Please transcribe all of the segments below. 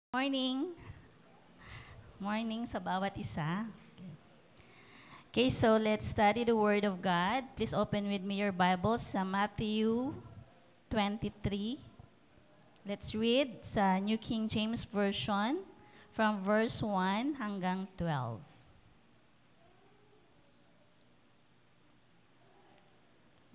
Morning. Morning sa bawat isa. Okay, so let's study the Word of God. Please open with me your Bibles sa Matthew 23. Let's read sa New King James Version from verse 1 hanggang 12.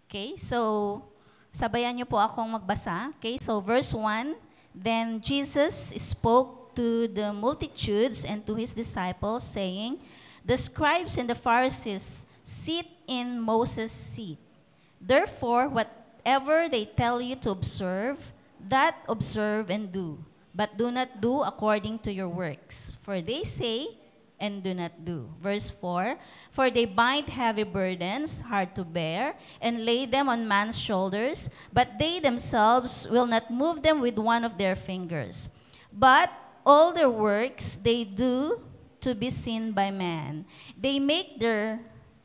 Okay, so sabayan niyo po akong magbasa. Okay, so verse 1, Then Jesus spoke to the multitudes and to his disciples, saying, The scribes and the Pharisees sit in Moses' seat. Therefore, whatever they tell you to observe, that observe and do. But do not do according to your works. For they say, and do not do. Verse 4, For they bind heavy burdens, hard to bear, and lay them on man's shoulders, but they themselves will not move them with one of their fingers. But all their works they do to be seen by man. They make their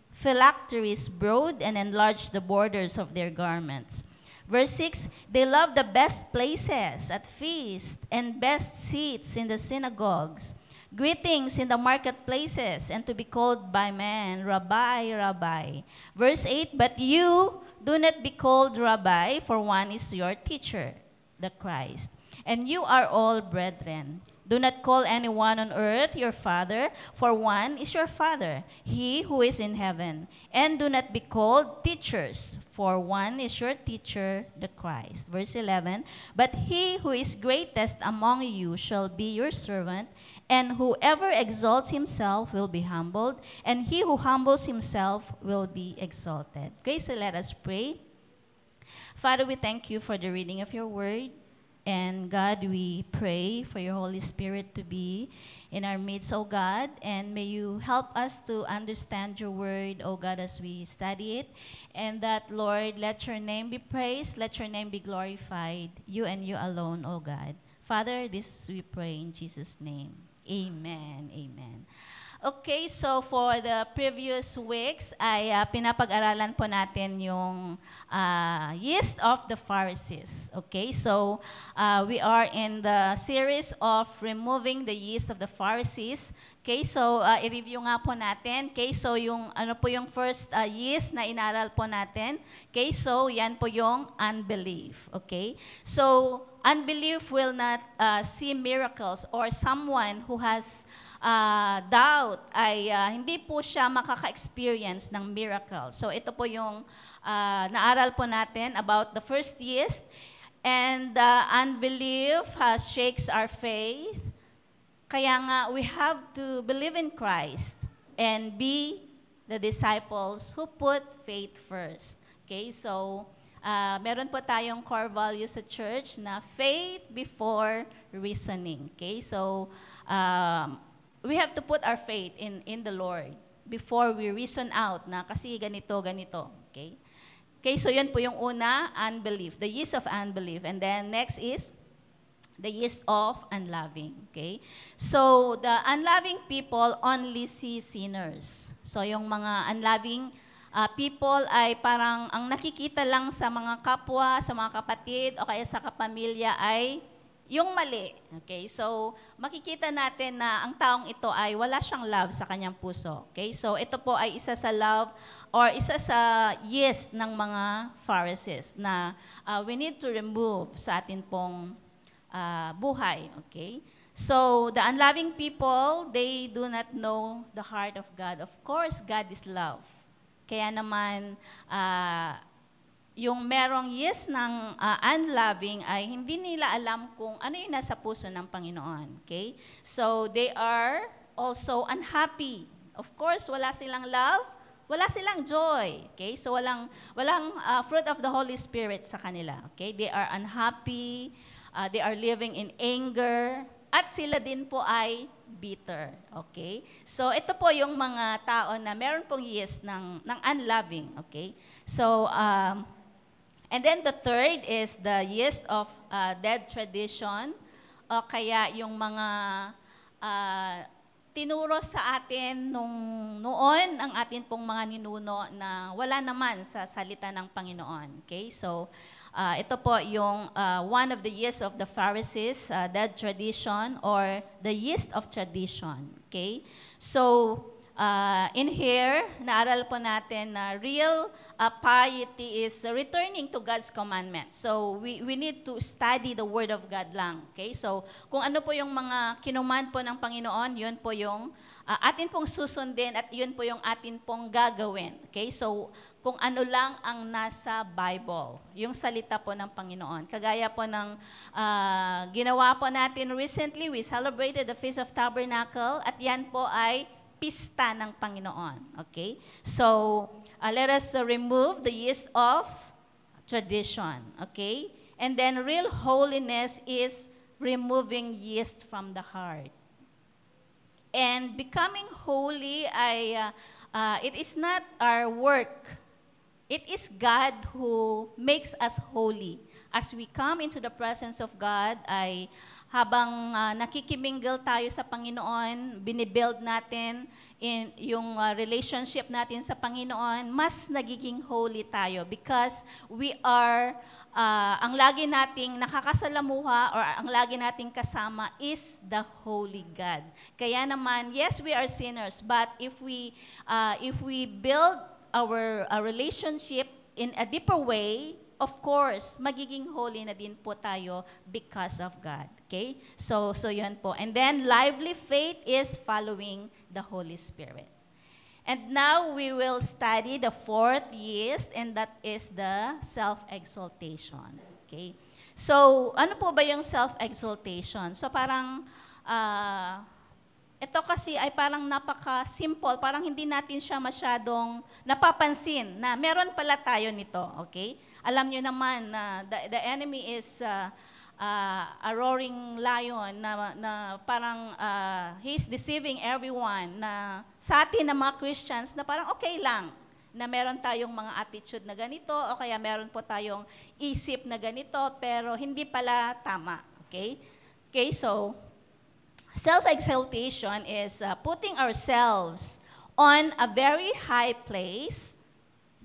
phylacteries broad and enlarge the borders of their garments. Verse 6, They love the best places at feasts and best seats in the synagogues, greetings in the marketplaces, and to be called by men, Rabbi, Rabbi. Verse 8, But you do not be called Rabbi, for one is your teacher, the Christ. And you are all brethren. Do not call anyone on earth your father, for one is your Father, he who is in heaven. And do not be called teachers, for one is your teacher, the Christ. Verse 11, But he who is greatest among you shall be your servant, and whoever exalts himself will be humbled, and he who humbles himself will be exalted. Okay, so let us pray. Father, we thank you for the reading of your word. And God, we pray for your Holy Spirit to be in our midst, O God. And may you help us to understand your word, O God, as we study it. And that, Lord, let your name be praised, let your name be glorified, you and you alone, O God. Father, this we pray in Jesus' name. Amen. Amen. Okay, so for the previous weeks, ay pinapag-aralan po natin yung yeast of the Pharisees. Okay, so we are in the series of removing the yeast of the Pharisees. Okay, so i-review nga po natin. Okay, so yung ano po yung first yeast na inaral po natin. Okay, so yan po yung unbelief. Okay, so unbelief will not see miracles, or someone who has doubt ay hindi po siya makaka-experience ng miracle. So ito po yung naaral po natin about the first yeast. And unbelief shakes our faith. Kaya nga, we have to believe in Christ and be the disciples who put faith first. Okay, so meron po tayong core values sa church na faith before reasoning. Okay, so we have to put our faith in the Lord before we reason out na kasi ganito. Okay? Okay, so yun po yung una, unbelief, the yeast of unbelief. And then next is the yeast of unloving. Okay? So the unloving people only see sinners. So yung mga unloving people ay parang ang nakikita lang sa mga kapwa, sa mga kapatid, o kaya sa kapamilya ay yung mali. Okay? So, makikita natin na ang taong ito ay wala siyang love sa kanyang puso. Okay? So, ito po ay isa sa love or isa sa yeast ng mga Pharisees na we need to remove sa atin pong buhay. Okay? So, the unloving people, they do not know the heart of God. Of course, God is love. Kaya naman, yung merong yes ng unloving ay hindi nila alam kung ano yung nasa puso ng Panginoon. Okay? So, they are also unhappy. Of course, wala silang love, wala silang joy. Okay? So, walang fruit of the Holy Spirit sa kanila. Okay? They are unhappy, they are living in anger, at sila din po ay bitter. Okay? So, ito po yung mga tao na meron pong yes ng unloving. Okay? So, and then the third is the yeast of dead tradition, o kaya yung mga tinuro sa atin noon ang atin pong mga ninuno na wala naman sa salita ng Panginoon. Okay? So, ito po yung one of the yeast of the Pharisees, that tradition or the yeast of tradition. Okay? So, in here, naaral po natin na real piety is returning to God's commandments. So, we need to study the Word of God lang. Okay? So, kung ano po yung mga kinuman po ng Panginoon, yun po yung atin pong susundin at yun po yung atin pong gagawin. Okay? So, kung ano lang ang nasa Bible, yung salita po ng Panginoon. Kagaya po ng ginawa po natin recently, we celebrated the Feast of Tabernacle at yan po ay pista ng Panginoon. Okay? So, let us remove the yeast of tradition. Okay? And then real holiness is removing yeast from the heart. And becoming holy, it is not our work. It is God who makes us holy. As we come into the presence of God, ay habang nakikimingle tayo sa Panginoon, binibuild natin yung relationship natin sa Panginoon, mas nagiging holy tayo because we are, ang lagi nating nakakasalamuha or ang lagi nating kasama is the Holy God. Kaya naman, yes, we are sinners, but if we build our relationship in a deeper way, of course, magiging holy na din po tayo because of God. Okay? So yun po. And then, lively faith is following the Holy Spirit. And now, we will study the fourth yeast, and that is the self-exaltation. Okay? So, ano po ba yung self-exaltation? So, parang, ito kasi ay parang napaka-simple, parang hindi natin siya masyadong napapansin na meron pala tayo nito, okay? Alam nyo naman na the enemy is a roaring lion na parang he's deceiving everyone na sa atin na mga Christians na parang okay lang na meron tayong mga attitude na ganito o kaya meron po tayong isip na ganito pero hindi pala tama, okay? Okay, so self-exaltation is putting ourselves on a very high place,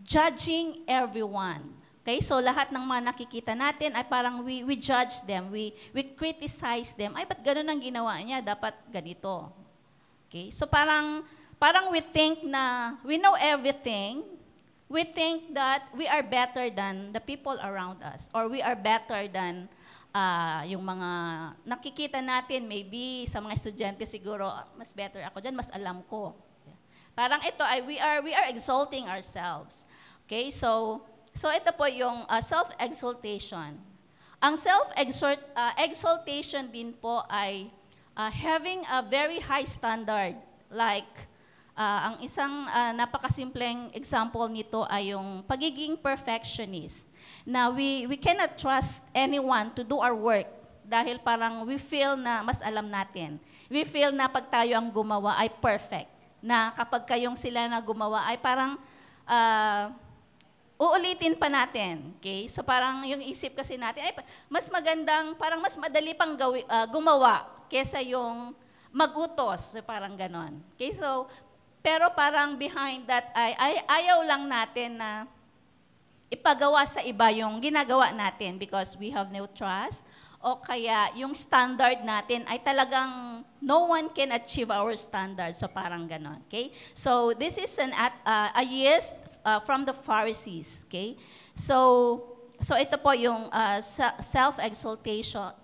judging everyone. Okay? So lahat ng mga nakikita natin ay parang we judge them, we criticize them. Ay, ba't ganun ang ginawa niya? Dapat ganito. Okay? So parang we think na we know everything. We think that we are better than the people around us or we are better than yung mga nakikita natin, maybe sa mga estudyante siguro, mas better ako dyan, mas alam ko. Parang ito ay we are exalting ourselves. Okay, so ito po yung self-exaltation. Ang self-exaltation din po ay having a very high standard. Like, ang isang napakasimpleng example nito ay yung pagiging perfectionist. Na we cannot trust anyone to do our work dahil parang we feel na mas alam natin. We feel na pag tayo ang gumawa ay perfect. Na kapag kayong sila na gumawa ay parang uulitin pa natin. Okay? So parang yung isip kasi natin, ay mas magandang, parang mas madali pang gumawa kesa yung magutos. Parang ganon. Okay? So, pero parang behind that ay ayaw lang natin na ipagawa sa iba yung ginagawa natin because we have no trust o kaya yung standard natin ay talagang no one can achieve our standard. So parang ganon. Okay? So this is a yeast from the Pharisees. Okay? So ito po yung self-exaltation.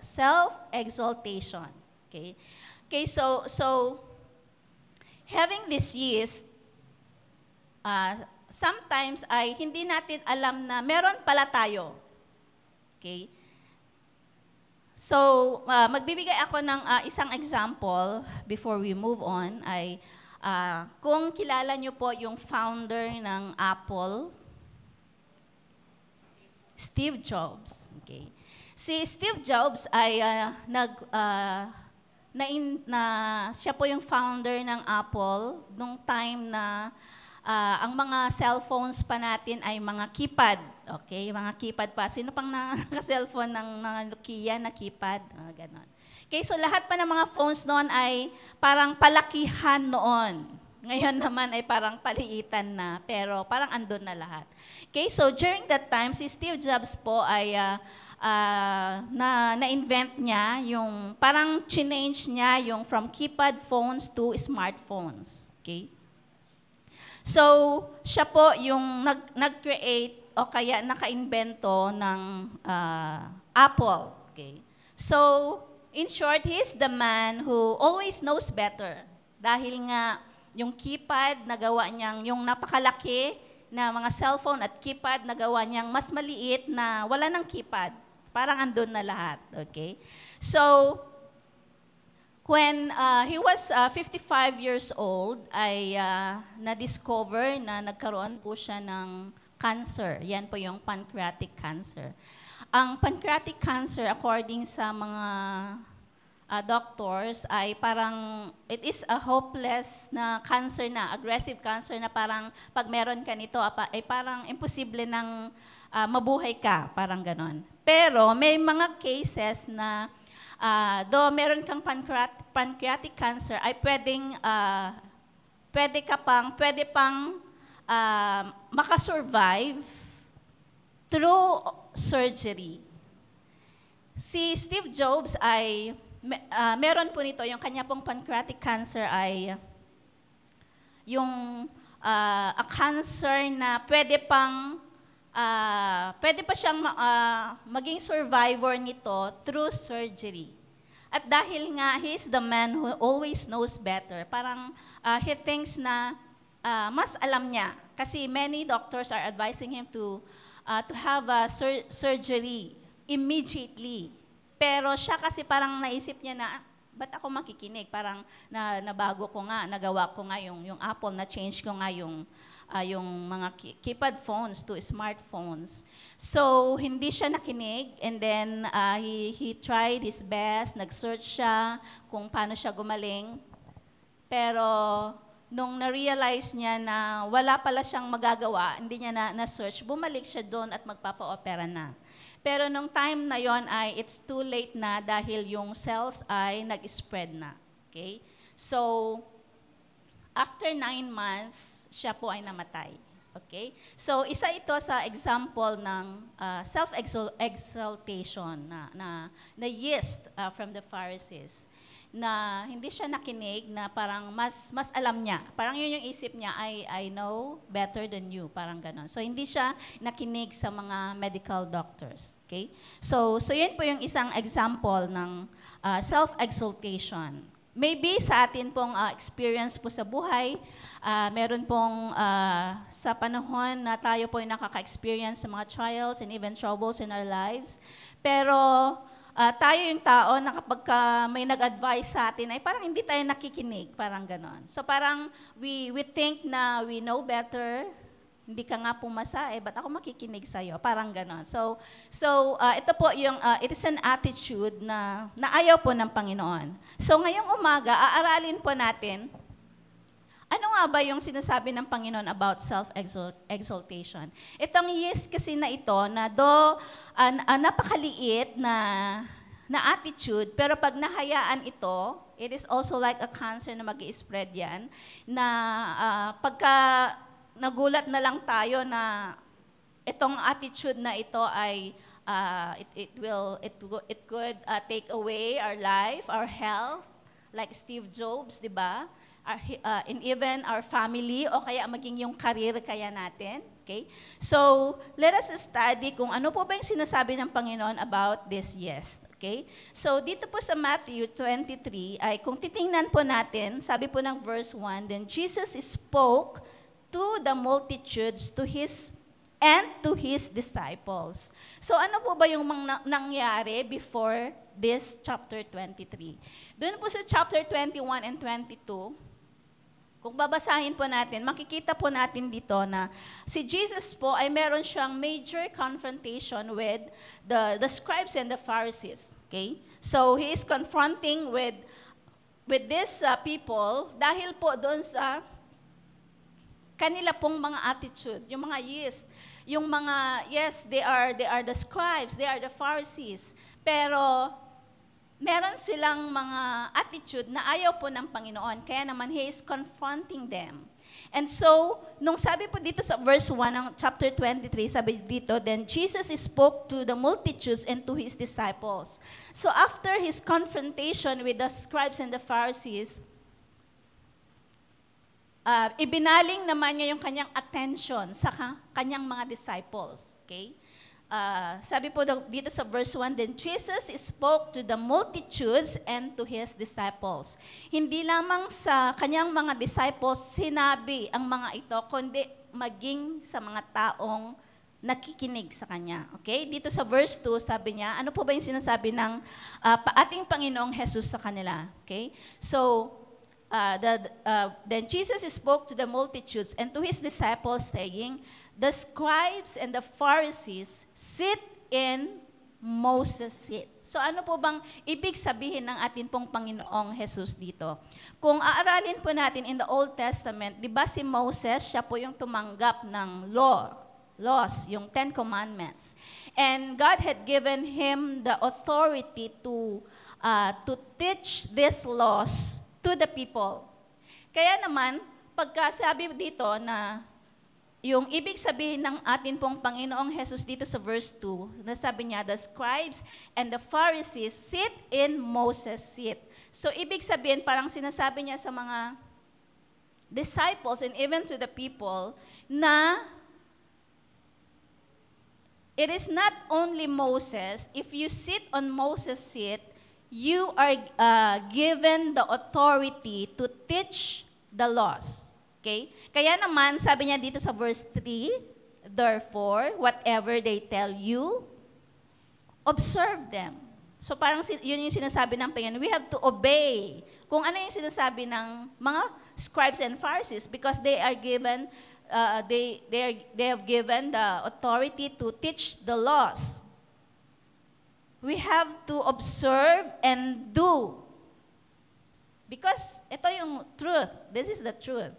Okay? Okay, so having this yeast, sometimes ay hindi natin alam na meron pala tayo. Okay? So, magbibigay ako ng isang example before we move on ay kung kilala nyo po yung founder ng Apple, Steve Jobs. Okay? Si Steve Jobs ay siya po yung founder ng Apple nung time na ang mga cellphones pa natin ay mga keypad. Okay, mga keypad pa. Sino pang naka-cellphone ng mga Nokia na keypad? Ganon. Okay, so lahat pa ng mga phones noon ay parang palakihan noon. Ngayon naman ay parang paliitan na, pero parang andun na lahat. Okay, so during that time, si Steve Jobs po ay na-invent niya yung, parang change niya yung from keypad phones to smartphones. Okay? So, siya po yung nag-create o kaya naka-invento ng Apple. Okay? So, in short, he's the man who always knows better. Dahil nga, yung keypad, nagawa niyang, yung napakalaki na mga cellphone at keypad, nagawa niyang mas maliit na wala ng keypad. Parang andun na lahat. Okay? So, when he was 55 years old, ay na-discover na nagkaroon po siya ng cancer. Yan po yung pancreatic cancer. Ang pancreatic cancer, according sa mga doctors, ay parang, it is a hopeless na cancer na, aggressive cancer na parang pag meron ka nito, ay parang imposible ng mabuhay ka, parang ganon. Pero may mga cases na though meron kang pancreatic cancer, ay pwede pang makasurvive through surgery. Si Steve Jobs ay meron po nito, yung kanya pong pancreatic cancer ay yung a cancer na pwede pa siyang maging survivor nito through surgery. At dahil nga he's the man who always knows better, parang he thinks na mas alam niya. Kasi many doctors are advising him to have a surgery immediately. Pero siya kasi parang naisip niya na, ba't ako makikinig? Parang nabago ko nga, nagawa ko nga yung Apple, na-change ko nga yung mga keypad phones to smartphones. So, hindi siya nakinig, and then he tried his best, nag-search siya kung paano siya gumaling. Pero, nung na-realize niya na wala pala siyang magagawa, hindi niya na-search, bumalik siya doon at magpapa-opera na. Pero nung time na yon ay it's too late na dahil yung cells ay nag-spread na. Okay? So, after 9 months, siya po ay namatay. Okay? So, isa ito sa example ng self-exaltation na yeast from the Pharisees, na hindi siya nakinig, na parang mas alam niya. Parang yun yung isip niya, I know better than you, parang ganon. So, hindi siya nakinig sa mga medical doctors. Okay? So yun po yung isang example ng self-exaltation. Maybe sa atin pong experience po sa buhay, meron pong sa panahon na tayo po ay nakaka-experience sa mga trials and even troubles in our lives. Pero tayo yung tao na kapag may nag-advise sa atin, ay parang hindi tayo nakikinig, parang ganon. So parang we think na we know better, hindi ka nga pumasa, ba't ako makikinig sa'yo? Parang ganon. So ito po yung, it is an attitude na ayaw po ng Panginoon. So ngayong umaga, aaralin po natin, ano nga ba yung sinasabi ng Panginoon about self-exaltation? Itong yeast kasi na ito, na napakaliit na attitude, pero pag nahayaan ito, it is also like a cancer na mag-i-spread yan, na pagka nagulat na lang tayo na itong attitude na ito ay it could take away our life, our health, like Steve Jobs, di ba? And even our family, o kaya maging yung career kaya natin. Okay? So, let us study kung ano po ba yung sinasabi ng Panginoon about this yeast. Okay? So, dito po sa Matthew 23, ay kung titingnan po natin, sabi po ng verse 1, then Jesus spoke to the multitudes, to his disciples. So, ano po ba yung nangyari before this chapter 23? Doon po sa chapter 21 and 22, kung babasahin po natin, makikita po natin dito na si Jesus po ay meron siyang major confrontation with the scribes and the Pharisees. Okay? So, he is confronting with these people dahil po doon sa kanila pong mga attitude, yung mga yeast, yung mga, yes, they are the scribes, they are the Pharisees, pero meron silang mga attitude na ayaw po ng Panginoon. Kaya naman, He is confronting them. And so, nung sabi po dito sa verse 1 ng chapter 23, sabi dito, then Jesus spoke to the multitudes and to His disciples. So after His confrontation with the scribes and the Pharisees, ibinaling naman niya yung kanyang attention sa kanyang mga disciples. Okay? Sabi po dito sa verse 1, then Jesus spoke to the multitudes and to His disciples. Hindi lamang sa kanyang mga disciples sinabi ang mga ito, kundi maging sa mga taong nakikinig sa Kanya. Okay? Dito sa verse 2, sabi niya, ano po ba yung sinasabi ng ating Panginoong Jesus sa kanila? Okay? So, then Jesus spoke to the multitudes and to His disciples saying, the scribes and the Pharisees sit in Moses' seat. So ano po bang ibig sabihin ng atin pong Panginoong Jesus dito? Kung aaralin po natin in the Old Testament, di ba si Moses, siya po yung tumanggap ng laws, yung Ten Commandments. And God had given him the authority to teach these laws to the people. Kaya naman, pagkasabi dito na yung ibig sabihin ng atin pong Panginoong Jesus dito sa verse 2, nasabi niya, the scribes and the Pharisees sit in Moses' seat. So ibig sabihin, parang sinasabi niya sa mga disciples and even to the people na it is not only Moses, if you sit on Moses' seat, you are given the authority to teach the laws. Okay? Kaya naman, sabi niya dito sa verse 3, therefore, whatever they tell you, observe them. So parang yun yung sinasabi ng Panginoon, we have to obey. Kung ano yung sinasabi ng mga scribes and Pharisees because they are given, they have given the authority to teach the laws. We have to observe and do. Because ito yung truth. This is the truth.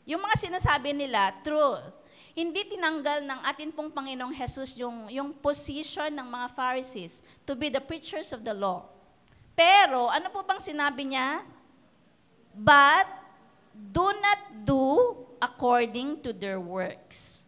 Yung mga sinasabi nila, truth. Hindi tinanggal ng atin pong Panginoong Jesus yung position ng mga Pharisees to be the preachers of the law. Pero, ano po bang sinabi niya? But, do not do according to their works.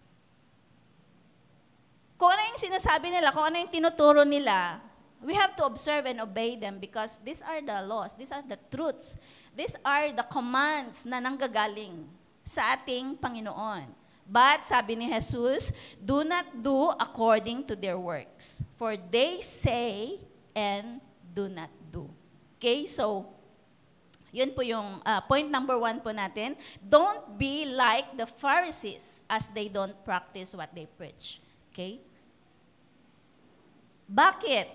Kung ano yung sinasabi nila, kung ano yung tinuturo nila, we have to observe and obey them because these are the laws, these are the truths, these are the commands na nanggagaling sa ating Panginoon. But, sabi ni Jesus, do not do according to their works. For they say and do not do. Okay, so, yun po yung point number 1 po natin. Don't be like the Pharisees as they don't practice what they preach. Okay? Bakit?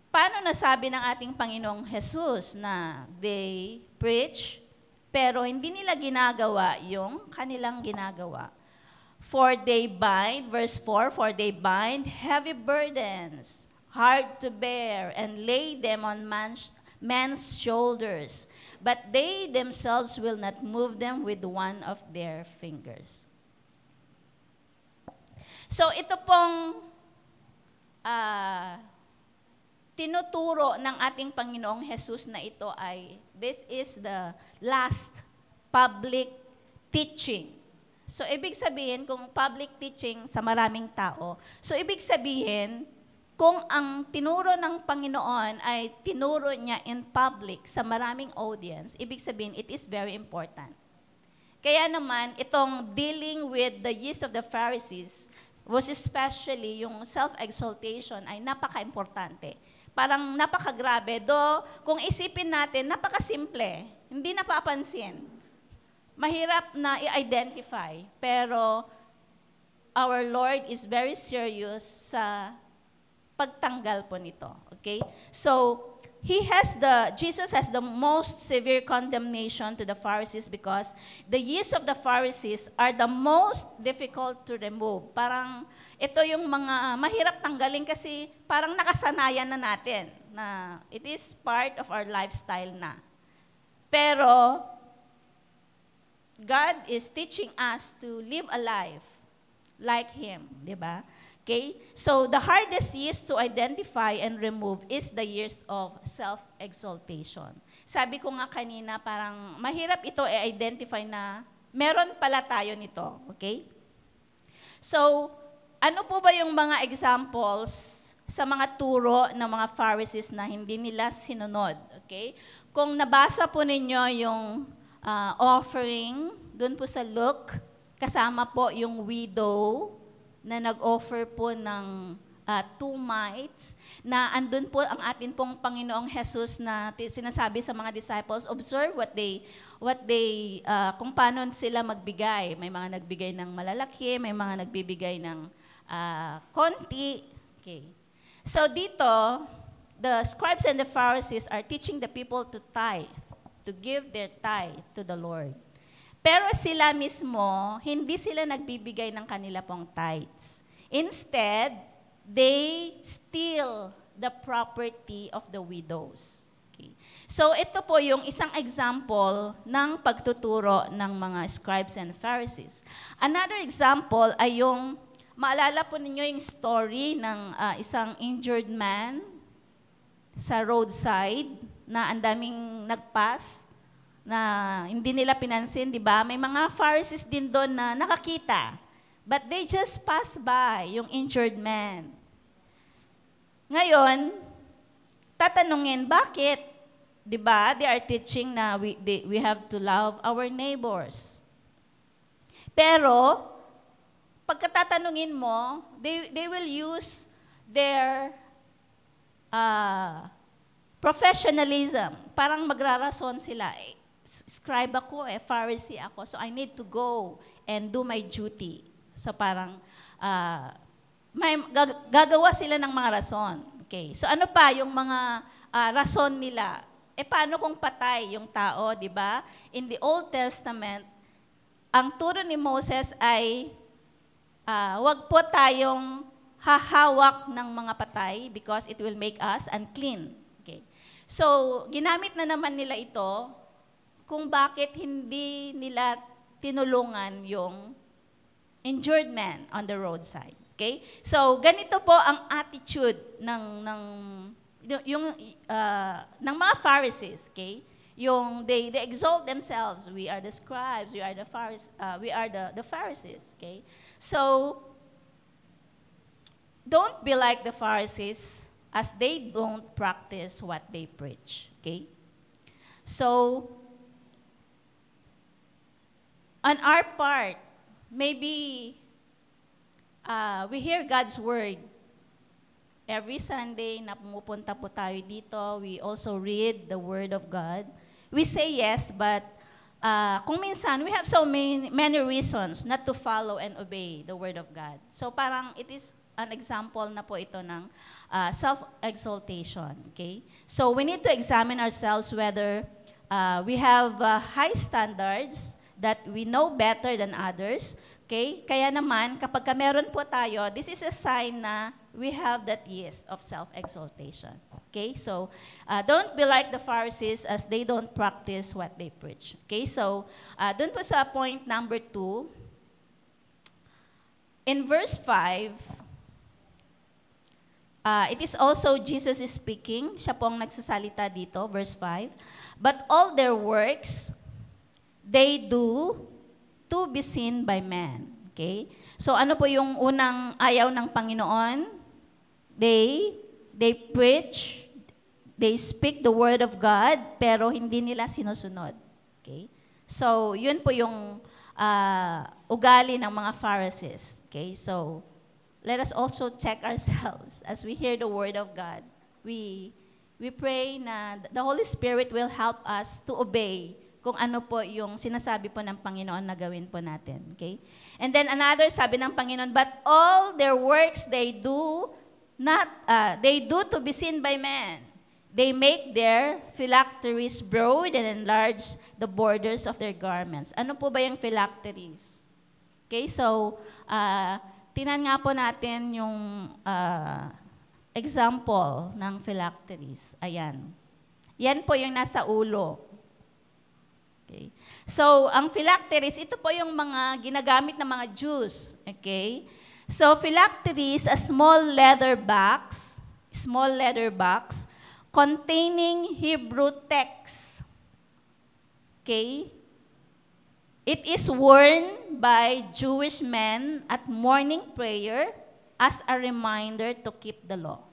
Paano nasabi ng ating Panginoong Jesus na they preach pero hindi nila ginagawa yung kanilang ginagawa? For they bind, verse 4, for they bind heavy burdens, hard to bear, and lay them on man's shoulders, but they themselves will not move them with one of their fingers. So ito pong tinuturo ng ating Panginoong Jesus na ito ay, this is the last public teaching. So, ibig sabihin, kung public teaching sa maraming tao, so ibig sabihin, kung ang tinuro ng Panginoon ay tinuro niya in public sa maraming audience, ibig sabihin, it is very important. Kaya naman, itong dealing with the yeast of the Pharisees was especially yung self-exaltation ay napaka-importante. Parang napakagrabe. Kung isipin natin, napakasimple. Hindi napapansin. Mahirap na i-identify. Pero our Lord is very serious sa pagtanggal po nito. Okay? So, Jesus has the most severe condemnation to the Pharisees because the yeast of the Pharisees are the most difficult to remove. Parang ito yung mga mahirap tanggalin kasi parang nakasanayan na natin na it is part of our lifestyle na. Pero God is teaching us to live a life like Him, di ba? Okay? So the hardest years to identify and remove is the years of self-exaltation. Sabi ko nga kanina, parang mahirap ito i-identify na meron pala tayo nito. Okay? So, ano po ba yung mga examples sa mga turo ng mga Pharisees na hindi nila sinunod? Okay? Kung nabasa po ninyo yung offering, dun po sa Luke, kasama po yung widow na nag-offer po ng 2 mites, na andun po ang atin pong Panginoong Jesus na sinasabi sa mga disciples, observe kung paano sila magbigay. May mga nagbigay ng malalaki, may mga nagbibigay ng konti. Okay. So dito, the scribes and the Pharisees are teaching the people to tithe, to give their tithe to the Lord. Pero sila mismo, hindi sila nagbibigay ng kanila pong tithes. Instead, they steal the property of the widows. Okay. So ito po yung isang example ng pagtuturo ng mga scribes and Pharisees. Another example ay yung, maalala po ninyo yung story ng isang injured man sa roadside na ang daming nagpass na hindi nila pinansin, di ba? May mga Pharisees din doon na nakakita. But they just pass by yung injured man. Ngayon, tatanungin, bakit? Di ba? They are teaching na we have to love our neighbors. Pero, pagkatatanungin mo, they will use their professionalism. Parang magrarason sila. Scribe ako, Pharisee ako, so I need to go and do my duty. So parang gagawa sila ng mga rason. Okay. So ano pa yung mga rason nila? Paano kung patay yung tao, di ba? In the Old Testament, ang turo ni Moses ay wag po tayong hahawak ng mga patay because it will make us unclean. Okay. So, ginamit na naman nila ito kung bakit hindi nila tinulungan yung injured man on the roadside. Okay? So, ganito po ang attitude ng mga Pharisees, okay? Yung they exalt themselves, we are the scribes, we are the Pharisees, okay? So, don't be like the Pharisees as they don't practice what they preach, okay? So, on our part, maybe we hear God's word every Sunday na pumupunta po tayo dito. We also read the word of God. We say yes, but kung minsan, we have so many reasons not to follow and obey the word of God. So parang it is an example na po ito ng self-exaltation. Okay? So we need to examine ourselves whether we have high standards that we know better than others. Okay? Kaya naman, kapag meron po tayo, this is a sign na we have that yeast of self-exaltation. Okay? So, don't be like the Pharisees as they don't practice what they preach. Okay? So, dun po sa point number 2, in verse 5, it is also Jesus is speaking. Siya pong nagsasalita dito, verse 5. But all their works, they do to be seen by man. Okay? So ano po yung unang ayaw ng Panginoon? They preach, they speak the word of God, pero hindi nila sinusunod. Okay? So yun po yung ugali ng mga Pharisees. Okay? So let us also check ourselves as we hear the word of God. We pray na the Holy Spirit will help us to obey kung ano po yung sinasabi po ng Panginoon na gawin po natin. Okay? And then another, sabi ng Panginoon, but all their works they do to be seen by men. They make their phylacteries broad and enlarge the borders of their garments. Ano po ba yung phylacteries? Okay, so, tingnan nga po natin yung example ng phylacteries. Ayan. Yan po yung nasa ulo. Okay. So, ang phylacteries, ito po yung mga ginagamit ng mga Jews. Okay? So phylacteries, a small leather box containing Hebrew text. Okay? It is worn by Jewish men at morning prayer as a reminder to keep the law.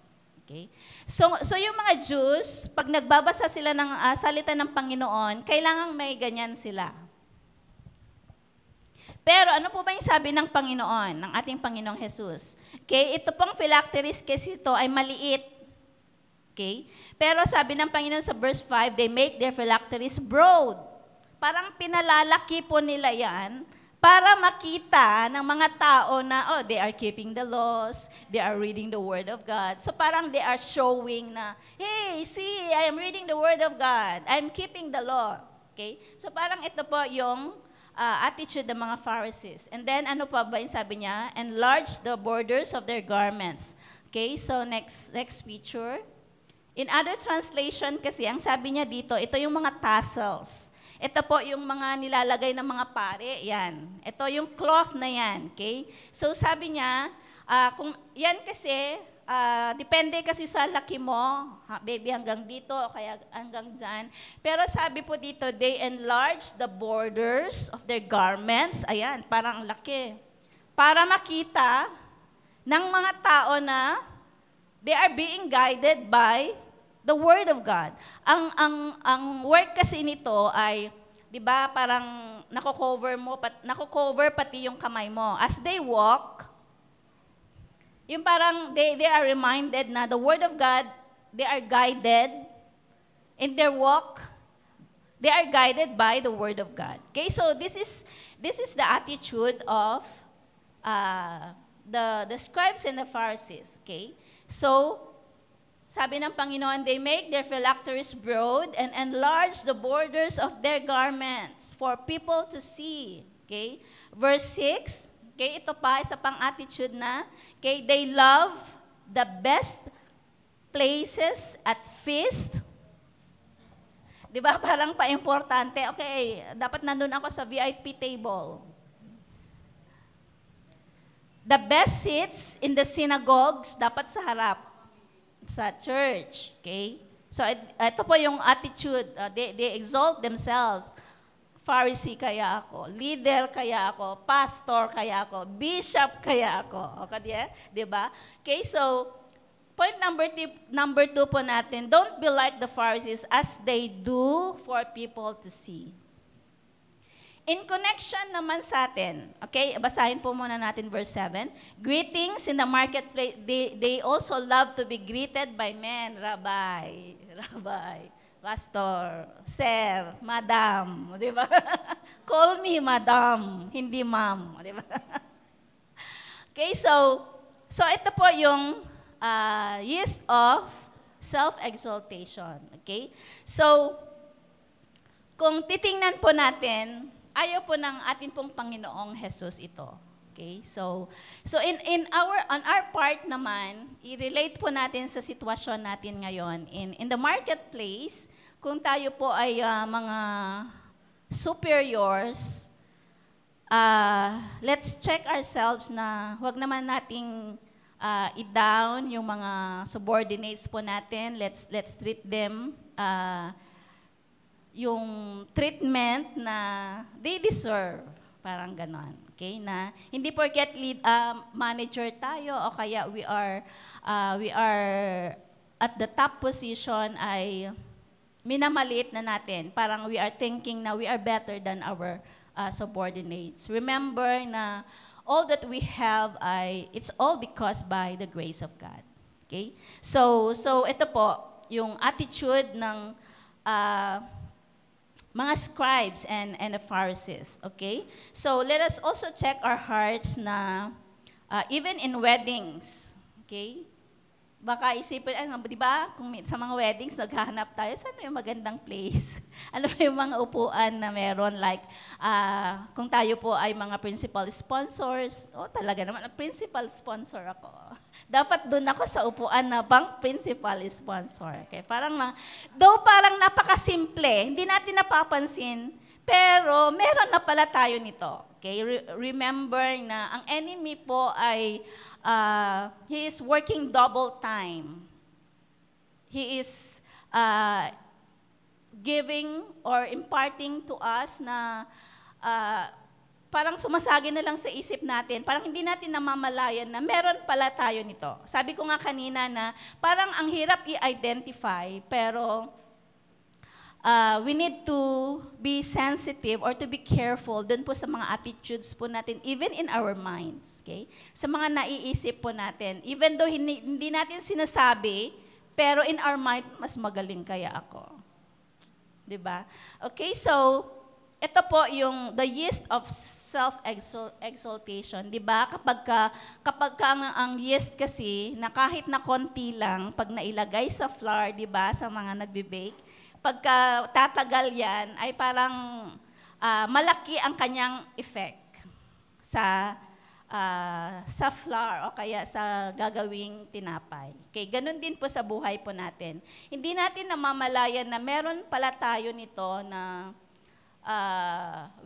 Okay? So yung mga Jews, pag nagbabasa sila ng salita ng Panginoon, kailangang may ganyan sila. Pero ano po ba yung sabi ng Panginoon, ng ating Panginoong Jesus? Okay, ito pong phylacteries kasi ito ay maliit. Okay? Pero sabi ng Panginoon sa verse 5, they make their phylacteries broad. Parang pinalalaki po nila yan para makita ng mga tao na, oh, they are keeping the laws, they are reading the Word of God. So parang they are showing na, hey, see, I am reading the Word of God. I'm keeping the law. Okay? So parang ito po yung attitude ng mga Pharisees. And then, ano pa ba yung sabi niya? Enlarge the borders of their garments. Okay, so next picture. In other translation kasi, ang sabi niya dito, ito yung mga tassels. Ito po yung mga nilalagay ng mga pare, yan. Ito yung cloth na yan, okay? So sabi niya, kung yan kasi, depende kasi sa laki mo, baby hanggang dito o kaya hanggang dyan. Pero sabi po dito, they enlarge the borders of their garments. Ayan, parang ang laki. Para makita ng mga tao na they are being guided by the Word of God. Ang work kasi nito ay, di ba, parang nako-cover pati yung kamay mo. As they walk, yung parang they are reminded na the Word of God, they are guided in their walk. They are guided by the Word of God. Okay, so this is the attitude of the scribes and the Pharisees. Okay, so sabi ng Panginoon, they make their phylacteries broad and enlarge the borders of their garments for people to see. Okay, verse 6. Okay, ito pa, isa pang attitude na, okay, they love the best places at feast. Di ba, parang pa-importante, okay, dapat nandun ako sa VIP table. The best seats in the synagogues, dapat sa harap, sa church, okay? So, ito po yung attitude, they exalt themselves. Pharisee kaya ako, leader kaya ako, pastor kaya ako, bishop kaya ako. Okay, di ba? Okay, so point number 2 po natin, don't be like the Pharisees as they do for people to see. In connection naman sa atin, okay, basahin po muna natin verse 7. Greetings in the marketplace, they also love to be greeted by men, rabbi, pastor, sir, madam, di ba? Call me madam, hindi ma'am, di ba? Okay, so ito po yung yeast of self-exaltation, okay? So, kung titingnan po natin, ayaw po ng ating pong Panginoong Jesus ito. Okay? So on our part naman, i-relate po natin sa sitwasyon natin ngayon in the marketplace, kung tayo po ay mga superiors, let's check ourselves na wag naman nating i-down yung mga subordinates po natin. Let's treat them yung treatment na they deserve. Parang ganon. Okay? Na hindi porket manager tayo o kaya we are at the top position ay minamaliit na natin. Parang we are thinking na we are better than our subordinates. Remember na all that we have it's all because by the grace of God. Okay? So ito po yung attitude ng mga scribes and the Pharisees, okay? So let us also check our hearts na even in weddings, okay? Baka isipin, di ba, kung sa mga weddings, naghahanap tayo, saan yung magandang place? Ano ba yung mga upuan na meron? Like, kung tayo po ay mga principal sponsors, talaga naman, principal sponsor ako. Dapat doon ako sa upuan na bang principal sponsor. Okay? Parang napakasimple, hindi natin napapansin, pero meron na pala tayo nito. Okay? Remember na ang enemy po ay he is working double time. He is giving or imparting to us na parang sumasagi na lang sa isip natin. Parang hindi natin namamalayan na meron pala tayo nito. Sabi ko nga kanina na parang ang hirap i-identify, pero we need to be sensitive or to be careful dun po sa mga attitudes po natin, even in our minds. Okay? Sa mga naiisip po natin. Even though hindi natin sinasabi, pero in our mind, mas magaling kaya ako. Diba? Okay, so ito po yung the yeast of self-exaltation. Diba? Kapag ang yeast kasi, na kahit na konti lang, pag nailagay sa flour, diba, sa mga nagbe-bake, pagka tatagal yan, ay parang malaki ang kanyang effect sa flour o kaya sa gagawing tinapay. Okay, ganun din po sa buhay po natin. Hindi natin namamalayan na meron pala tayo nito na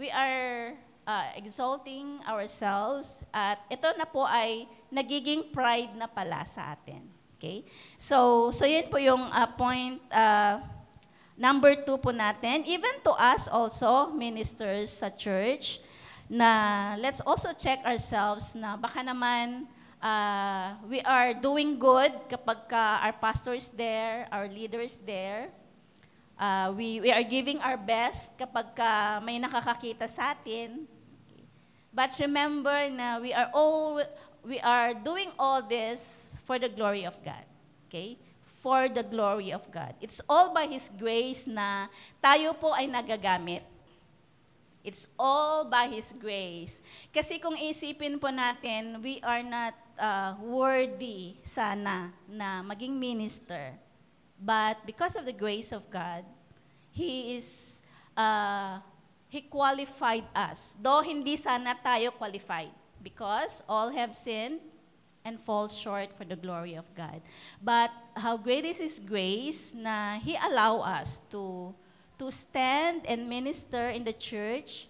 we are exalting ourselves at ito na po ay nagiging pride na pala sa atin. Okay? So yun po yung point number 2 po natin. Even to us also, ministers sa church, na let's also check ourselves na baka naman we are doing good kapag our pastor is there, our leader is there. We are giving our best kapag may nakakakita sa atin. But remember na we are doing all this for the glory of God. Okay? For the glory of God. It's all by His grace na tayo po ay nagagamit. It's all by His grace. Kasi kung isipin po natin, we are not worthy sana na maging minister. But because of the grace of God, He qualified us. Though hindi sana tayo qualified. Because all have sinned and fall short for the glory of God. But how great is His grace na He allow us to stand and minister in the church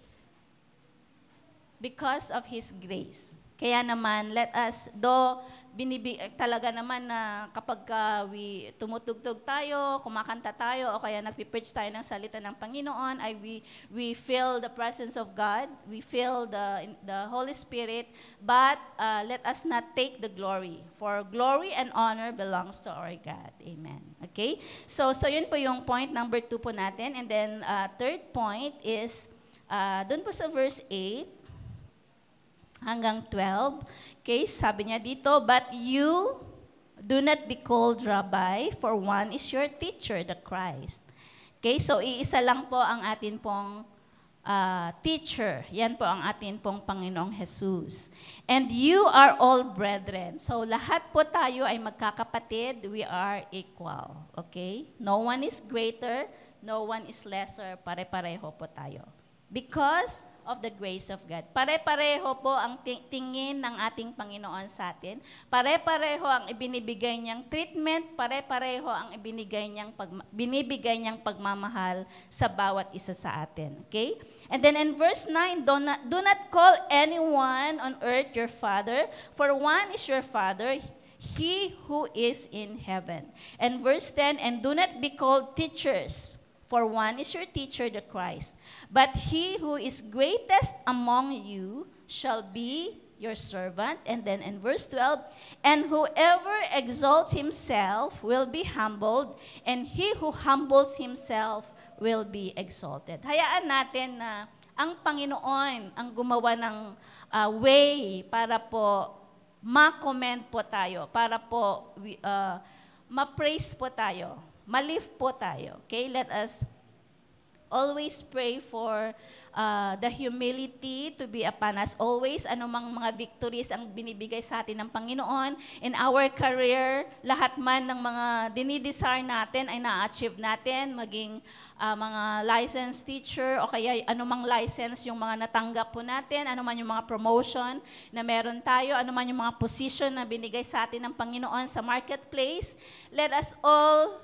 because of His grace. Kaya naman, let us, talaga naman na kapag tumutugtog tayo, kumakanta tayo, o kaya nagpipreach tayo ng salita ng Panginoon, we feel the presence of God, we feel the Holy Spirit, but let us not take the glory. For glory and honor belongs to our God. Amen. Okay? So yun po yung point number 2 po natin. And then, third point is, dun po sa verse 8, hanggang 12. Okay, sabi niya dito, but you do not be called Rabbi, for one is your teacher, the Christ. Okay, so iisa lang po ang atin pong teacher. Yan po ang atin pong Panginoong Jesus. And you are all brethren. So lahat po tayo ay magkakapatid. We are equal. Okay? No one is greater, no one is lesser. Pare-pareho po tayo. Because of the grace of God. Pare-pareho po ang tingin ng ating Panginoon sa atin. Pare-pareho ang ibinibigay niyang treatment, pare-pareho ang binibigay niyang pagmamahal sa bawat isa sa atin. Okay? And then in verse 9, do not call anyone on earth your father, for one is your Father, He who is in heaven. And verse 10, and do not be called teachers, for one is your teacher, the Christ. But he who is greatest among you shall be your servant. And then in verse 12, and whoever exalts himself will be humbled, and he who humbles himself will be exalted. Hayaan natin na ang Panginoon ang gumawa ng way para po ma-comment po tayo, para po ma-praise po tayo, ma-lift po tayo. Okay, let us always pray for the humility to be upon us. Always, anumang mga victories ang binibigay sa atin ng Panginoon. In our career, lahat man ng mga dinidesire natin ay na-achieve natin, maging mga licensed teacher o kaya anumang license yung mga natanggap po natin, anuman yung mga promotion na meron tayo, anuman yung mga position na binigay sa atin ng Panginoon sa marketplace. Let us all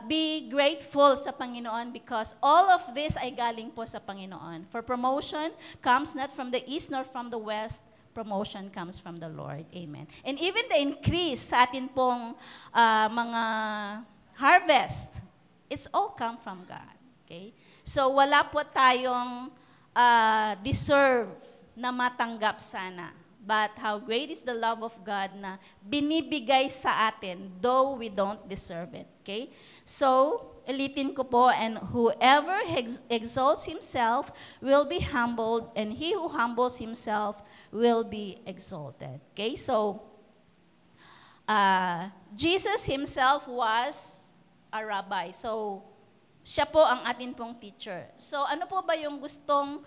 be grateful sa Panginoon because all of this ay galing po sa Panginoon. For promotion comes not from the east nor from the west, promotion comes from the Lord. Amen. And even the increase sa atin pong mga harvest, it's all come from God. Okay? So wala po tayong deserve na matanggap sana. But how great is the love of God na binibigay sa atin, though we don't deserve it. Okay? So, ulitin ko po, and whoever exalts himself will be humbled, and he who humbles himself will be exalted. Okay? So, Jesus himself was a rabbi. So, siya po ang atin pong teacher. So, ano po ba yung gustong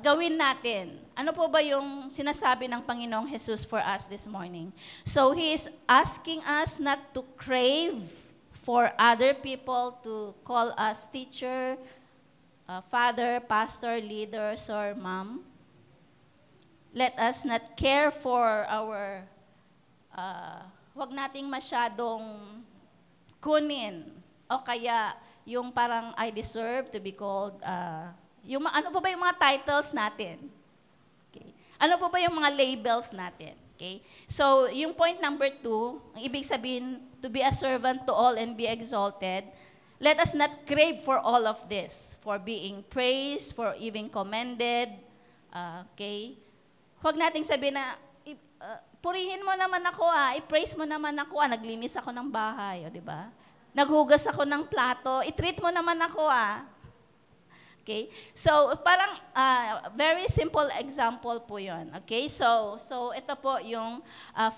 gawin natin? Ano po ba yung sinasabi ng Panginoong Jesus for us this morning? So, He is asking us not to crave for other people to call us teacher, father, pastor, leaders, or mom. Let us not care for our, wag nating masyadong kunin o kaya yung parang I deserve to be called, ano po ba yung mga titles natin? Okay. Ano po ba yung mga labels natin? Okay. So, yung point number 2, ang ibig sabihin, to be a servant to all and be exalted, let us not crave for all of this, for being praised, for even commended. Okay. Huwag nating sabihin na, purihin mo naman ako i-praise mo naman ako naglinis ako ng bahay, di ba? Naghugas ako ng plato, i-treat mo naman ako Okay? So, parang very simple example po yun. Okay? So ito po yung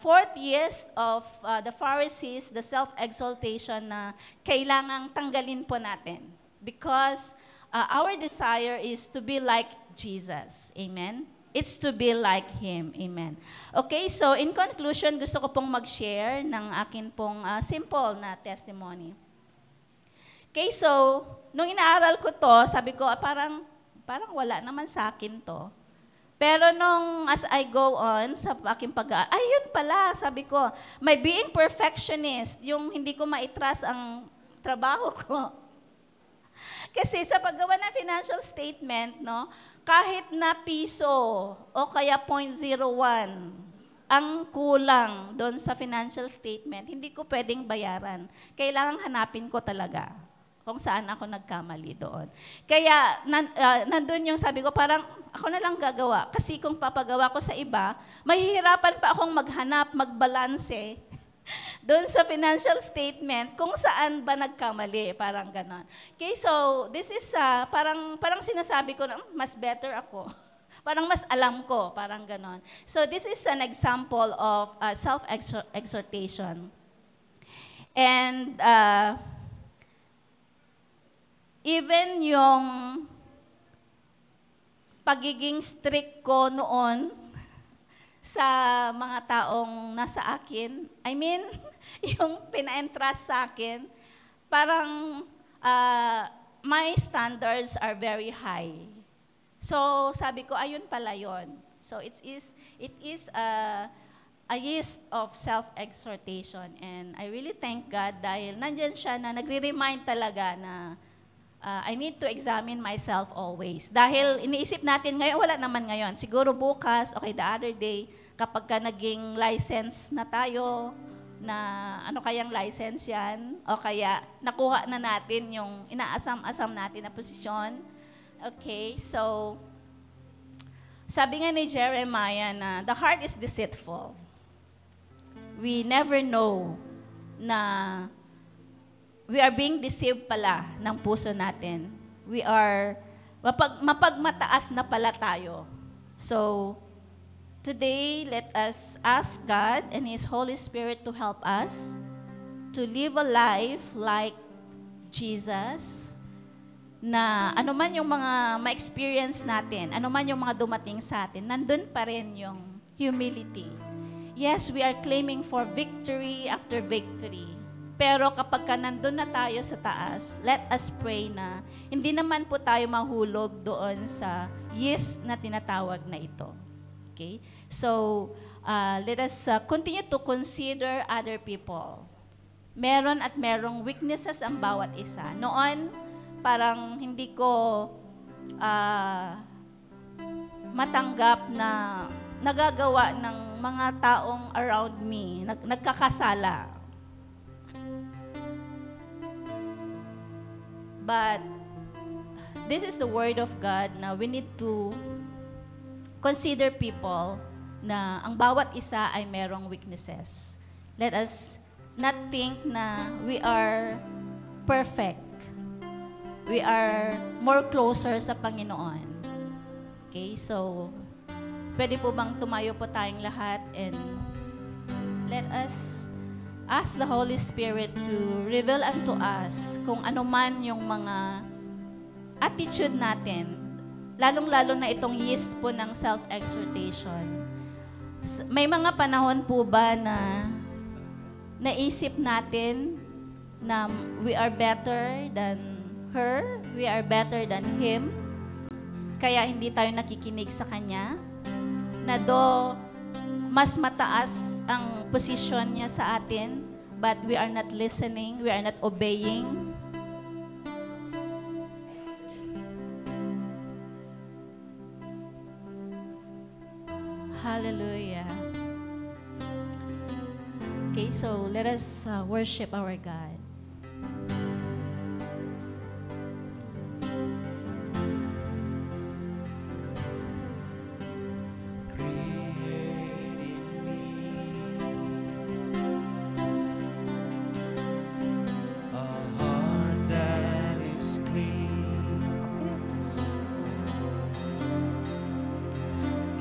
fourth years of the Pharisees, the self-exaltation na kailangang tanggalin po natin. Because our desire is to be like Jesus. Amen? It's to be like Him. Amen. Okay, so in conclusion, gusto ko pong mag-share ng akin pong simple na testimony. Okay, so, nung inaaral ko to, sabi ko, parang wala naman sa akin to. Pero nung as I go on sa aking pag-aaral, yun pala, sabi ko, may being perfectionist, yung hindi ko ma-trust ang trabaho ko. Kasi sa paggawa ng financial statement, no, kahit na piso o kaya 0.01 ang kulang doon sa financial statement, hindi ko pwedeng bayaran. Kailangan hanapin ko talaga kung saan ako nagkamali doon. Kaya nandun yung sabi ko, parang ako na lang gagawa. Kasi kung papagawa ko sa iba, mahihirapan pa akong maghanap, magbalanse doon sa financial statement kung saan ba nagkamali, parang ganon. Okay, so this is parang sinasabi ko na mas better ako. Parang mas alam ko, parang ganon. So this is an example of self-exhortation. And even yung pagiging strict ko noon sa mga taong nasa akin, I mean, yung pina-entrust sa akin, parang my standards are very high. So sabi ko, ayun pala yun. So it is a yeast of self-exhortation. And I really thank God dahil nandyan siya na nagre-remind talaga na I need to examine myself always. Dahil iniisip natin ngayon, wala naman ngayon. Siguro bukas, okay, the other day, kapag ka naging license na tayo, na ano kayang license yan, o kaya nakuha na natin yung inaasam-asam natin na posisyon. Okay, so, sabi nga ni Jeremiah na, the heart is deceitful. We never know na we are being deceived pala ng puso natin. We are, mapagmataas na pala tayo. So, today, let us ask God and His Holy Spirit to help us to live a life like Jesus, na anuman yung mga ma-experience natin, anuman yung mga dumating sa atin, nandun pa rin yung humility. Yes, we are claiming for victory after victory. Pero kapag ka nandun na tayo sa taas, let us pray na hindi naman po tayo mahulog doon sa yeast na tinatawag na ito. Okay? So, let us continue to consider other people. meron at merong weaknesses ang bawat isa. Noon, parang hindi ko matanggap na nagagawa ng mga taong around me, nagkakasala. But this is the word of God na we need to consider people na ang bawat isa ay merong weaknesses. Let us not think na we are perfect. We are more closer sa Panginoon. Okay, so pwede po bang tumayo po tayong lahat and let us ask the Holy Spirit to reveal unto us kung ano man yung mga attitude natin, lalong-lalo na itong yeast po ng self-exhortation. May mga panahon po ba na naisip natin na we are better than her, we are better than him, kaya hindi tayo nakikinig sa kanya, na mas mataas ang posisyon niya sa atin, but we are not listening, we are not obeying. Hallelujah. Okay, so let us worship our God.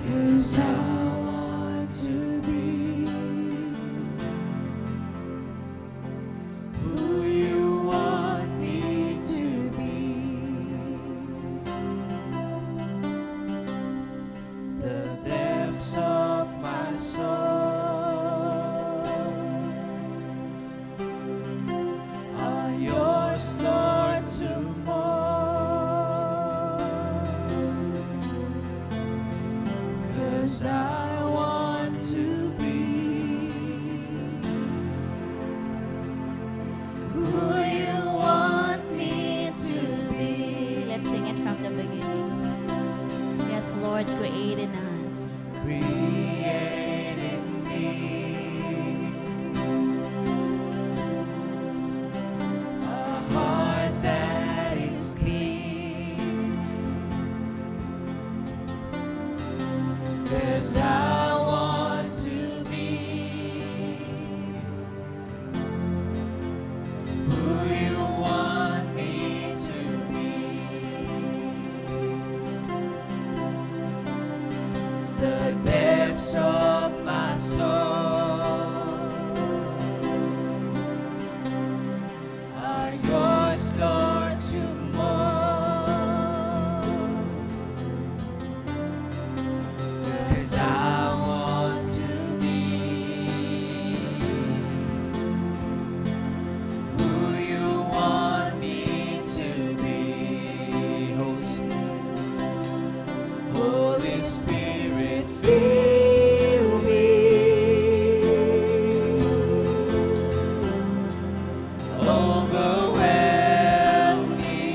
Cause I want to be who you want me to be. The depths of my soul are yours, Lord, to mold. 'Cause I want to be who you want me to be. Let's sing it from the beginning. Yes, Lord, create in us. Create in me a heart that is clean. 'Cause I want to be who you want me to be. The depths of my soul are yours, Lord, to mold. 'Cause I want to be who you want me to be. Holy Spirit, Holy Spirit, fill me. Overwhelm me.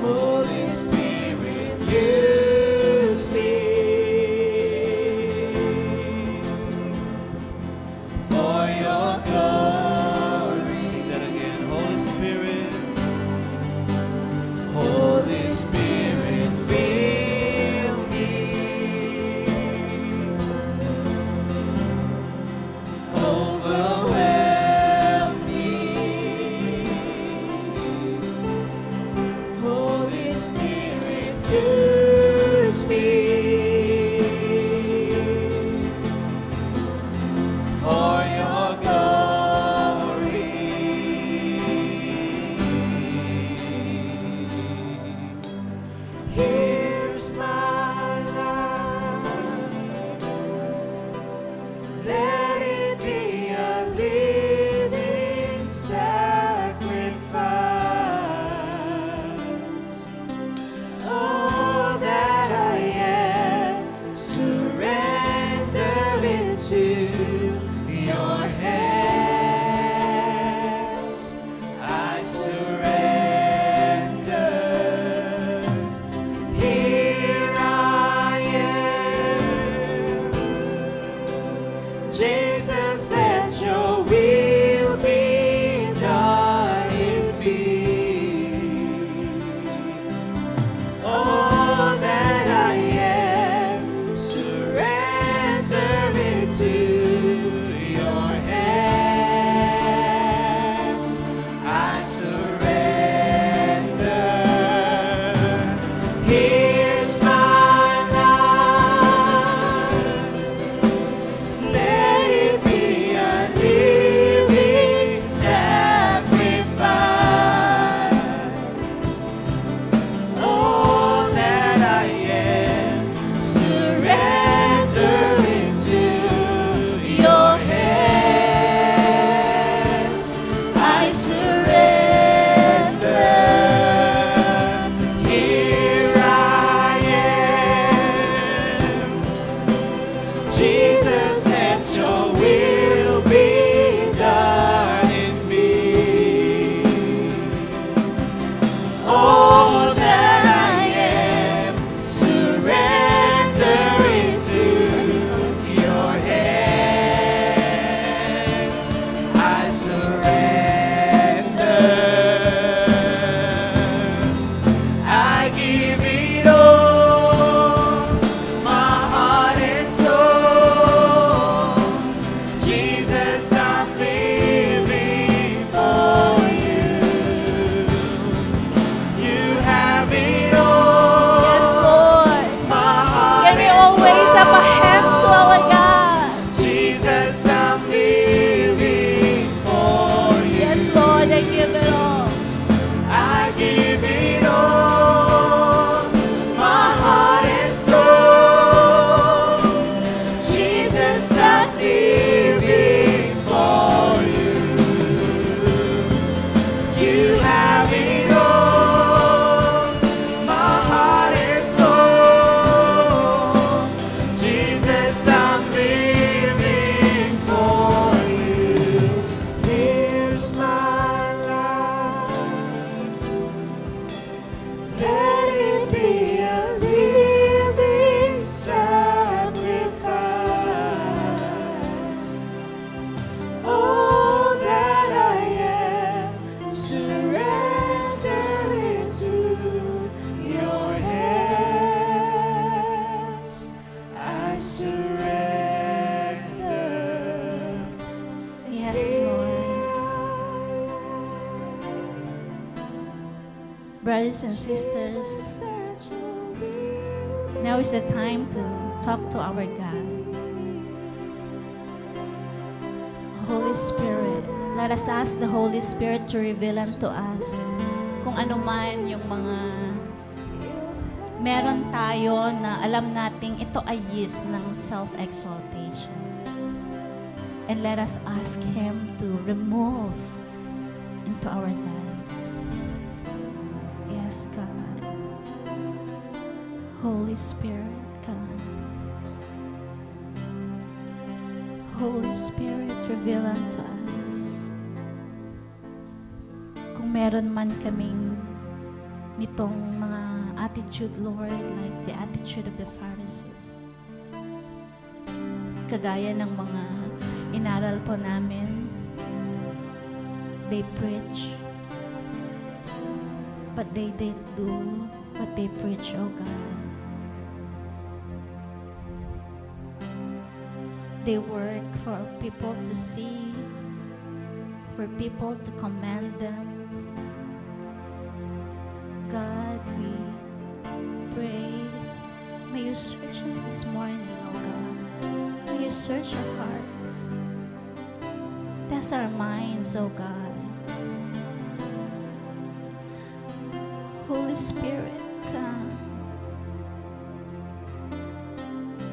Holy Spirit, use me for your glory. Sing that again. Holy Spirit, Holy Spirit, fill me. Overwhelm me. Holy Spirit, use me for your glory. Here's my life. Let it be a living sacrifice. All that I am, surrender it to Jesus, let your will be done in me. All that I am, surrender into your hands. I surrender. Here's my life. Let it be a living sacrifice. All that I am, surrender into your hands. I surrender. Here I am. Jesus, let your will be done in me. All that I am, surrender into your hands. I surrender. I give it all, my heart and soul. Jesus, I'm living for you. You have it all. Yes, Lord. My heart Can we and all raise up our hands to soul. our God? Jesus, I'm living for you. Yes, Lord, I give it all. I give it all, my heart and soul. Jesus, I'm living for you. You have it all, my heart and soul. Jesus, I'm living for you. Here's my life. Let it be a living sacrifice. All that I am, surrender into your hands. I surrender. Yes, Lord. Brothers and sisters, now is the time to talk to our God. Holy Spirit, let us ask the Holy Spirit to reveal unto us kung ano man yung mga meron tayo na alam nating ito ay yeast ng self-exaltation. And let us ask Him to remove into our lives. Yes, God. Holy Spirit, come. Holy Spirit, reveal unto us. Kung meron man kaming nitong mga attitude, Lord, like the attitude of the Pharisees. Kagaya ng mga inaral po namin, they preach, but they didn't do what they preach, oh God. They work for people to see, for people to commend them. God, we pray, may you search us this morning, oh God. May you search our hearts. Test our minds, oh God. Holy Spirit, come.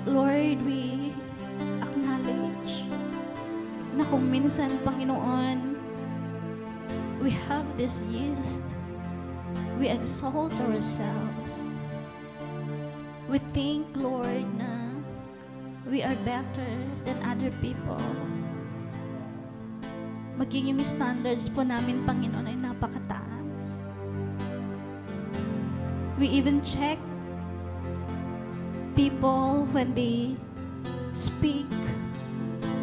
Lord, we acknowledge na kung minsan, Panginoon, we have this yeast. We exalt ourselves. We think, Lord, na we are better than other people. Maging yung standards po namin, Panginoon, ay napakataas. We even check people when they speak.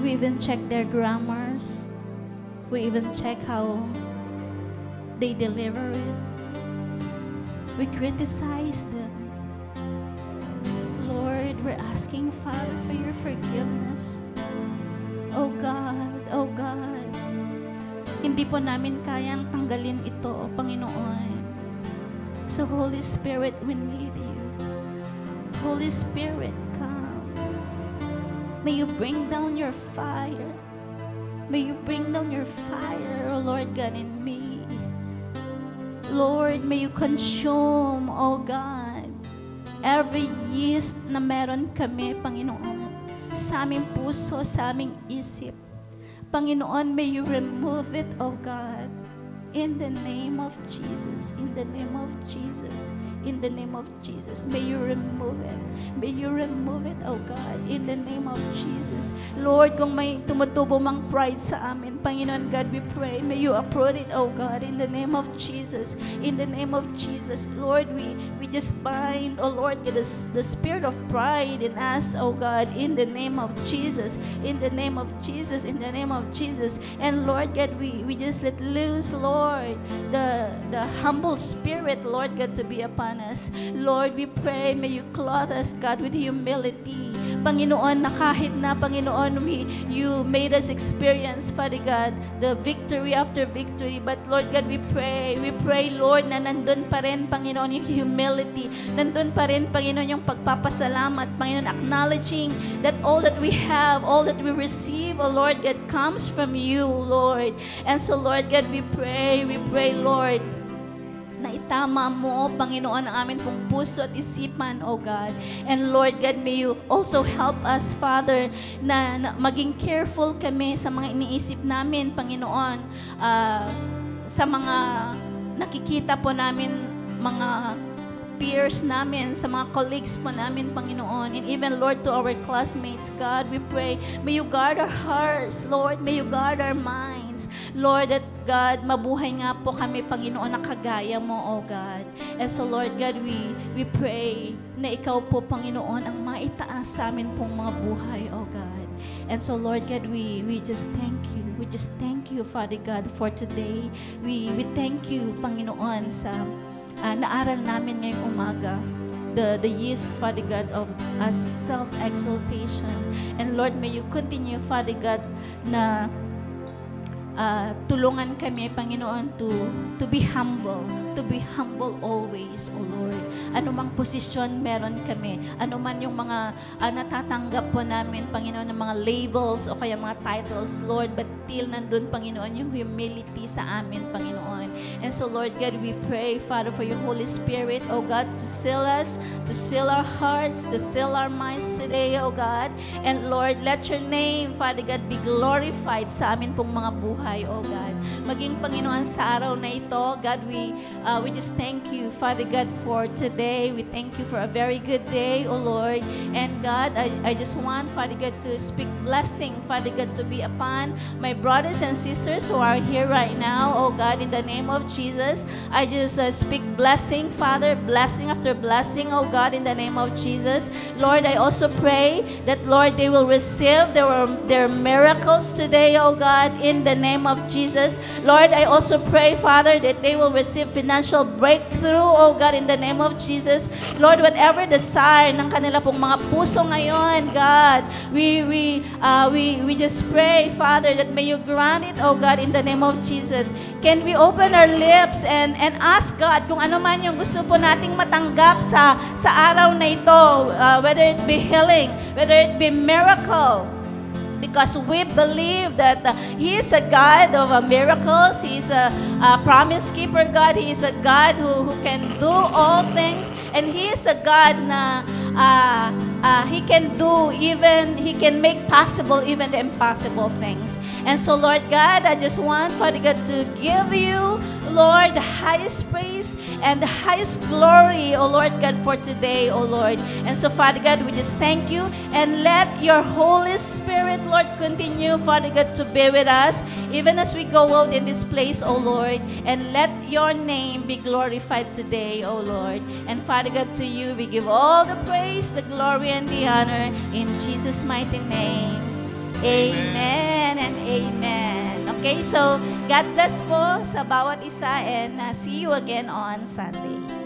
we even check their grammars. We even check how they deliver it. We criticize them. Lord, we're asking, Father, for your forgiveness. Oh God, oh God. Hindi po namin kayang tanggalin ito, Panginoon. So Holy Spirit, we need you. Holy Spirit, come. May you bring down your fire. May you bring down your fire, oh Lord God, in me. Lord, may you consume, oh God, every yeast na meron kami, Panginoon, sa aming puso, sa aming isip. Panginoon, may you remove it, oh God. In the name of Jesus, in the name of Jesus, in the name of Jesus, may you remove it. May you remove it, oh God, in the name of Jesus. Lord, kung may tumutubo mang pride sa amin, Panginoon God, we pray, may you uproot it, oh God, in the name of Jesus, in the name of Jesus. Lord, we just bind, oh Lord, the spirit of pride in us, oh God, in the name of Jesus, in the name of Jesus, in the name of Jesus. And Lord God, we just let loose, Lord, the humble spirit, Lord God, to be upon us. Lord, we pray, may you clothe us, God, with humility. Panginoon, na kahit na, Panginoon, you made us experience, Father God, the victory after victory. But Lord God, we pray, Lord, na nandun pa rin, Panginoon, yung humility. Nandun pa rin, Panginoon, yung pagpapasalamat, Panginoon, acknowledging that all that we have, all that we receive, oh Lord God, comes from you, Lord. And so, Lord God, we pray, Lord, na itama mo, Panginoon, ang amin pong puso at isipan, oh God. And Lord God, may you also help us, Father, na maging careful kami sa mga iniisip namin, Panginoon, sa mga nakikita po namin, mga peers namin, sa mga colleagues po namin, Panginoon, and even, Lord, to our classmates, God, we pray, may you guard our hearts, Lord, may you guard our minds, Lord, that God, mabuhay nga po kami, Panginoon, na kagaya mo, oh God. And so, Lord God, we pray na ikaw po, Panginoon, ang maitaas sa amin pong mga buhay, oh God. And so, Lord God, we just thank you. We just thank you, Father God, for today. We thank you, Panginoon, sa naaral namin ngayong umaga, the yeast, Father God, of self-exaltation. And Lord, may you continue, Father God, na tulungan kami, Panginoon, to be humble always, O Lord. Ano mang posisyon meron kami, ano man yung mga natatanggap po namin, Panginoon, ng mga labels o kaya mga titles, Lord, but still nandun, Panginoon, yung humility sa amin, Panginoon. And so, Lord God, we pray, Father, for your Holy Spirit, O God, to seal us, to seal our hearts, to seal our minds today, O God. And Lord, let your name, Father God, be glorified sa amin pong mga buhay, O God. Maging, Panginoon, sa araw na ito, God, we just thank you, Father God, for today. We thank you for a very good day, O Lord. And God, I just want, Father God, to speak blessing, Father God, to be upon my brothers and sisters who are here right now, O God, in the name of Jesus. I just speak blessing, Father, blessing after blessing, O God, in the name of Jesus. Lord, I also pray that, Lord, they will receive their miracles today, O God, in the name of Jesus. Lord, I also pray, Father, that they will receive financial breakthrough, oh God, in the name of Jesus. Lord, whatever desire ng kanila pong mga puso ngayon, God, we just pray, Father, that may you grant it, oh God, in the name of Jesus. Can we open our lips and ask God kung ano man yung gusto po nating matanggap sa araw na ito, whether it be healing, whether it be miracle, because we believe that He is a God of miracles. He is a promise keeper God. He is a God who can do all things. And He is a God na He can do He can make possible even the impossible things. And so, Lord God, I just want, Father God, to give you, Lord, the highest praise and the highest glory, O Lord God, for today, O Lord. And so, Father God, we just thank you, and let your Holy Spirit, Lord, continue, Father God, to be with us, even as we go out in this place, O Lord, and let your name be glorified today, O Lord. And Father God, to you we give all the praise, the glory, and the honor in Jesus' mighty name. Amen and amen. Okay, so God bless po sa bawat isa and see you again on Sunday.